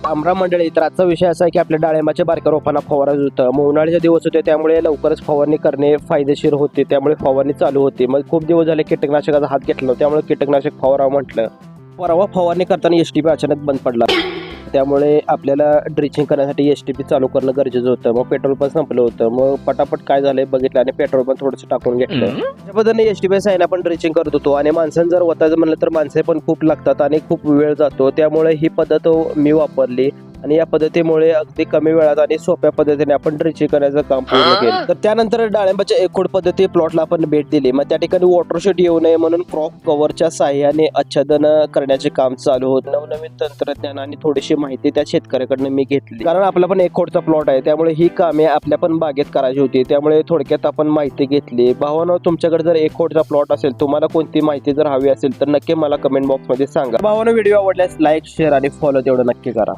आमरा मंडळी, तर आजचा विषय असा आहे की आपल्या डाळिंबाच्या बारक्या रोपांना फवारायचं होतं. मग उन्हाळ्याचे दिवस होते त्यामुळे लवकरच फवारणी करणे फायदेशीर होते, त्यामुळे फवारणी चालू होती. मग खूप दिवस झाले कीटकनाशकाचा हात घेतला नव्हता, त्यामुळे कीटकनाशक फवारावं म्हटलं. परवा फवारणी करताना एस टी पी अचानक बंद पडला, त्यामुळे आपल्याला ड्रिचिंग करण्यासाठी एस टी पी चालू करणं गरजेचं होतं. मग पेट्रोल पण संपलं होतं. मग पटापट काय झालंय बघितलं आणि पेट्रोल पण थोडंसं टाकून घेतलं. त्या पद्धतीने एस टी पी साईन आपण ड्रिचिंग करत होतो आणि माणसांनी जर वतायचं म्हणलं तर माणसे पण खूप लागतात आणि खूप वेळ जातो, त्यामुळे ही पद्धत मी वापरली आणि या पद्धतीमुळे अगदी कमी वेळात आणि सोप्या पद्धतीने आपण ड्रिचिंग करायचं काम पूर्ण केलं. तर त्यानंतर डाळिंबाच्या एकूण पद्धती प्लॉटला आपण भेट दिली. मग त्या ठिकाणी वॉटरशेड येऊ नये म्हणून क्रॉप कव्हरच्या साह्याने आच्छादन करण्याचे काम चालू होत. नवनवीन तंत्रज्ञान आणि थोडीशी माहिती त्या शेतकऱ्याकडनं मी घेतली, कारण आपला पण एक खोडचा प्लॉट आहे, त्यामुळे ही कामे आपल्या पण बागेत करायची होती, त्यामुळे थोडक्यात आपण माहिती घेतली. भावानो, तुमच्याकडे जर एक खोडचा प्लॉट असेल, तुम्हाला कोणती माहिती जर हवी असेल तर नक्की मला कमेंट बॉक्स मध्ये सांगा. भावानो, व्हिडिओ आवडल्यास लाईक, शेअर आणि फॉलो तेवढं नक्की करा.